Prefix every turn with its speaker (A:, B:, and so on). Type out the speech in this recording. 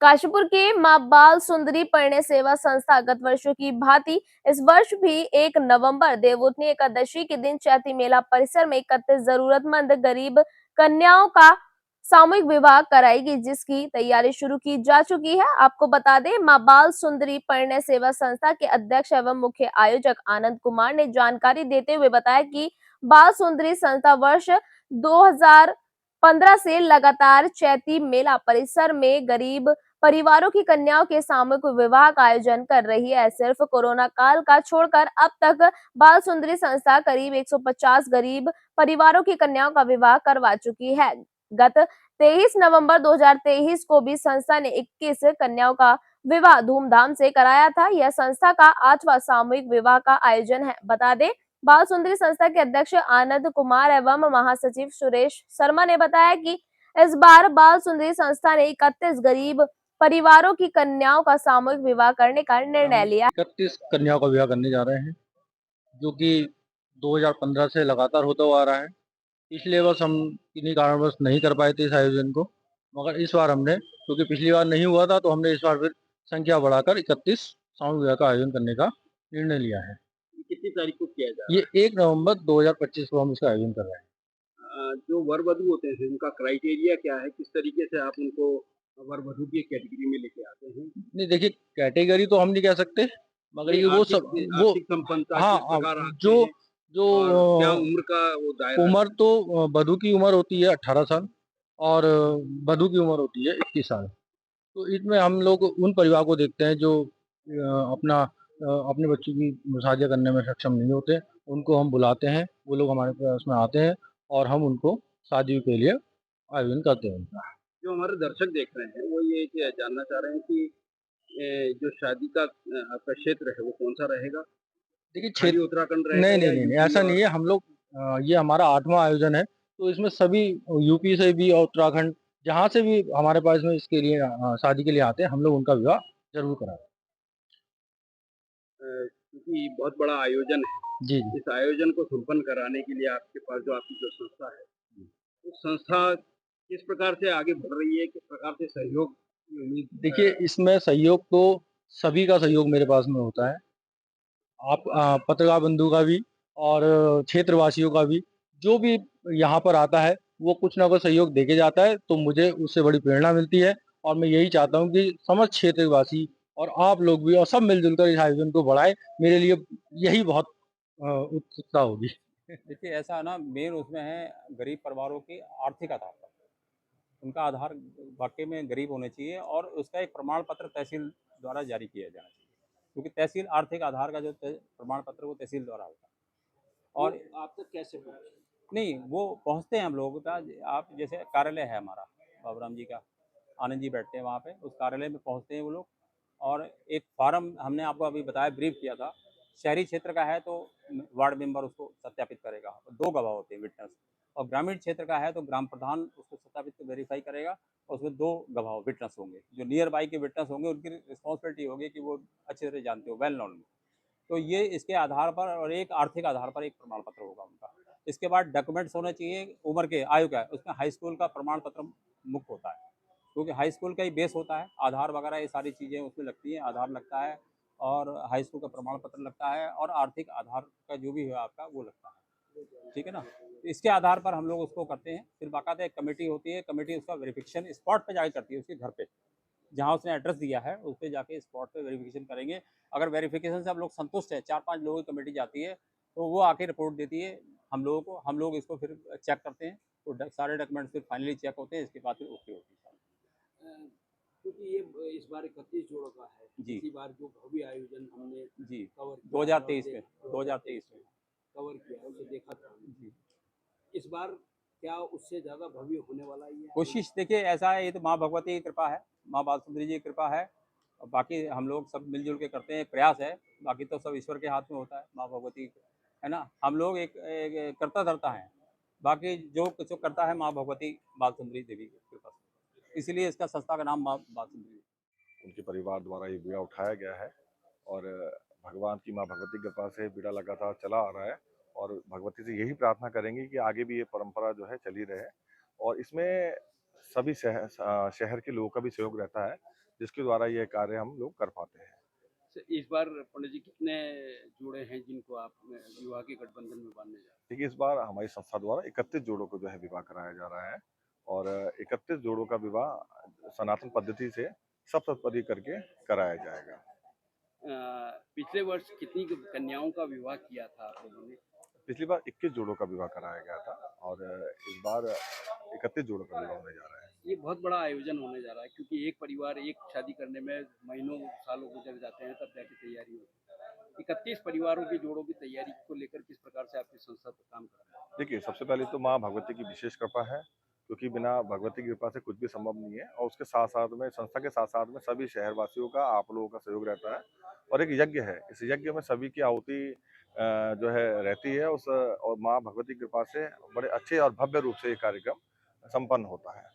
A: काशीपुर के मां बाल सुंदरी परिणय सेवा संस्था गत वर्षों की भांति इस वर्ष भी 1 नवंबर देवउठनी एकादशी के दिन चैती मेला परिसर में 31 जरूरतमंद गरीब कन्याओं का सामूहिक विवाह कराएगी, जिसकी तैयारी शुरू की जा चुकी है। आपको बता दें, मां बाल सुंदरी परिणय सेवा संस्था के अध्यक्ष एवं मुख्य आयोजक आनंद कुमार ने जानकारी देते हुए बताया कि बाल सुंदरी संस्था वर्ष 2015 से लगातार चैती मेला परिसर में गरीब परिवारों की कन्याओं के सामूहिक विवाह का आयोजन कर रही है। सिर्फ कोरोना काल का छोड़कर अब तक बाल सुंदरी संस्था करीब 150 गरीब परिवारों की कन्याओं का विवाह करवा चुकी है। गत 23 नवंबर 2023 को भी संस्था ने 21 कन्याओं का विवाह धूमधाम से कराया था। यह संस्था का 8वां सामूहिक विवाह का आयोजन है। बता दें, बाल सुंदरी संस्था के अध्यक्ष आनंद कुमार एवं महासचिव सुरेश शर्मा ने बताया कि इस बार बाल सुंदरी संस्था ने 31 गरीब परिवारों की कन्याओं का सामूहिक विवाह करने का निर्णय लिया।
B: 31 कन्याओं का विवाह करने जा रहे हैं, जो कि 2015 से लगातार होता हुआ आ रहा है। पिछले वर्ष हम किन्हीं कारणवश नहीं कर पाए थे इस आयोजन को, मगर इस बार हमने, क्योंकि पिछली बार नहीं हुआ था, तो हमने इस बार फिर संख्या बढ़ाकर 31 सामूहिक विवाह का आयोजन करने का निर्णय लिया है।
C: कितनी तारीख को किया जा रहा है?
B: ये 1 नवंबर 2025 को हम इसका आयोजन कर रहे हैं।
C: जो वर वधु होते हैं उनका क्राइटेरिया क्या है? किस तरीके से आप उनको वर वधु की कैटेगरी में लेके आते हैं?
B: नहीं, देखिए, कैटेगरी तो हम नहीं कह सकते, मगर ये वो सब वो
C: आर्थिक संपन्नता
B: हाँ,
C: किस प्रकार आते
B: जो
C: हैं
B: जो
C: और क्या उम्र का वो दायरा
B: उम्र तो वधू की उम्र होती है 18 साल और वधू की उम्र होती है 21 साल। तो इसमें हम लोग उन परिवार को देखते हैं जो अपने बच्चों की शादी करने में सक्षम नहीं होते, उनको हम बुलाते हैं, वो लोग हमारे पास में आते हैं और हम उनको शादी के लिए आयोजन करते हैं उनका।
C: जो हमारे दर्शक देख रहे हैं वो ये जानना चाह रहे हैं कि जो शादी का आपका क्षेत्र है वो कौन सा रहेगा?
B: देखिए,
C: खाली
B: क्षेत्र
C: उत्तराखंड
B: नहीं,
C: रहेगा
B: नहीं,
C: या
B: नहीं, नहीं,
C: यूपी
B: ऐसा
C: और
B: नहीं है। हम लोग ये हमारा 8वां आयोजन है, तो इसमें सभी यूपी से भी और उत्तराखंड जहाँ से भी हमारे पास में इसके लिए शादी के लिए आते हैं, हम लोग उनका विवाह ज़रूर कराते हैं।
C: क्योंकि बहुत बड़ा आयोजन है,
B: जी, जी।
C: इस आयोजन को संपन्न कराने के लिए आपके पास जो आपकी जो संस्था है, उस संस्था किस प्रकार से आगे बढ़ रही है, किस प्रकार से सहयोग की उम्मीद
B: देखिए, इसमें सहयोग तो सभी का सहयोग मेरे पास में होता है। आप पत्रकार बंधु का भी और क्षेत्रवासियों का भी, जो भी यहाँ पर आता है, वो कुछ ना कुछ सहयोग देके जाता है, तो मुझे उससे बड़ी प्रेरणा मिलती है और मैं यही चाहता हूँ कि समस्त क्षेत्रवासी और आप लोग भी और सब मिल-जुल कर इस आयोजन को बढ़ाएँ। मेरे लिए यही बहुत उत्सुकता होगी।
D: देखिए ऐसा है ना, मेन उसमें है गरीब परिवारों की आर्थिक आधार पर। उनका आधार वाक़ई में गरीब होने चाहिए और उसका एक प्रमाण पत्र तहसील द्वारा जारी किया जाना चाहिए। क्योंकि तहसील आर्थिक आधार का जो प्रमाण पत्र वो तहसील द्वारा होता है। और
C: आप तक कैसे पहुँचे?
D: नहीं, वो पहुँचते हैं हम लोगों का। आप जैसे कार्यालय है हमारा बाबूराम जी का, आनंद जी बैठते हैं वहाँ पे, उस कार्यालय में पहुँचते हैं वो लोग और एक फार्म हमने आपको अभी बताया, ब्रीफ किया था। शहरी क्षेत्र का है तो वार्ड मेंबर उसको सत्यापित करेगा, 2 गवाह होते हैं विटनेस। और ग्रामीण क्षेत्र का है तो ग्राम प्रधान उसको सत्यापित वेरीफाई करेगा और उसमें 2 गवाह विटनेस होंगे। जो नियर बाई के विटनेस होंगे उनकी रिस्पॉन्सिबिलिटी होगी कि वो अच्छी तरह जानते हो, वेल नोन में। तो ये इसके आधार पर और एक आर्थिक आधार पर एक प्रमाण पत्र होगा उनका। इसके बाद डॉक्यूमेंट्स होने चाहिए उम्र के, आयु का। उसमें हाई स्कूल का प्रमाण पत्र मुख्य होता है, क्योंकि हाई स्कूल का ही बेस होता है। आधार वगैरह ये सारी चीज़ें उसमें लगती हैं, आधार लगता है और हाई स्कूल का प्रमाण पत्र लगता है और आर्थिक आधार का जो भी है आपका वो लगता है। ठीक है ना? तो इसके आधार पर हम लोग उसको करते हैं। फिर बाकायदा एक कमेटी होती है, कमेटी उसका वेरिफिकेशन स्पॉट पे जाके करती है, उसके घर पे। जहाँ उसने एड्रेस दिया है उस पे जाके स्पॉट पे वेरिफिकेशन करेंगे। अगर वेरिफिकेशन से हम लोग संतुष्ट हैं, 4-5 लोगों की कमेटी जाती है, तो वो आके रिपोर्ट देती है हम लोगों को। हम लोग इसको फिर चेक करते हैं, तो सारे डॉक्यूमेंट्स फिर फाइनली चेक होते हैं, इसके बाद फिर ओके होती है।
C: क्योंकि ये इस बार 31 जोड़ों का है,
D: जी।
C: इसी बार जो भव्य आयोजन हमने
D: जी,
C: कवर
D: 2023 में 2023 में
C: कवर किया, उसे देखा था।
D: जी।
C: इस बार क्या उससे ज़्यादा भव्य होने वाला ही है?
D: कोशिश देखिए ऐसा है, ये तो माँ भगवती की कृपा है, माँ बाल सुंदरी जी की कृपा है और बाकी हम लोग सब मिलजुल के करते हैं, प्रयास है। बाकी तो सब ईश्वर के हाथ में होता है, माँ भगवती है ना। हम लोग एक करता धरता है, बाकी जो कुछ करता है माँ भगवती बाल सुंदरी देवी की कृपा से, इसीलिए इसका संस्था का नाम माँ बाल सुंदरी।
E: उनके परिवार द्वारा ये बीड़ा उठाया गया है और भगवान की माँ भगवती की कृपा से बीड़ा लगातार चला आ रहा है और भगवती से यही प्रार्थना करेंगे कि आगे भी ये परंपरा जो है चली रहे और इसमें सभी शहर के लोगों का भी सहयोग रहता है। जिसके द्वारा यह कार्य हम लोग कर पाते हैं।
C: इस बार पंडित जी कितने जोड़े हैं जिनको आप विवाह के गठबंधन में बांधने जा रहे हैं?
E: देखिए, इस बार हमारी संस्था द्वारा 31 जोड़ों को जो है विवाह कराया जा रहा है और 31 जोड़ों का विवाह सनातन पद्धति से सप्तपदी करके कराया जाएगा।
C: पिछले वर्ष कितनी कन्याओं का विवाह किया था आप लोगों ने?
E: पिछली बार 21 जोड़ों का विवाह कराया गया था और इस बार 31 जोड़ों का विवाह होने जा रहा है।
C: ये बहुत बड़ा आयोजन होने जा रहा है क्योंकि एक परिवार एक शादी करने में महीनों सालों गुजर जाते हैं, तब जाके तैयारी होती है। 31 परिवारों के जोड़ों की तैयारी को लेकर किस प्रकार से आपकी संस्था काम कर रही है?
E: देखिए, सबसे पहले तो माँ भगवती की विशेष कृपा है, क्योंकि बिना भगवती की कृपा से कुछ भी संभव नहीं है और उसके साथ-साथ में संस्था के साथ-साथ में सभी शहरवासियों का, आप लोगों का सहयोग रहता है और एक यज्ञ है। इस यज्ञ में सभी की आहुति जो है रहती है और माँ भगवती की कृपा से बड़े अच्छे और भव्य रूप से ये कार्यक्रम संपन्न होता है।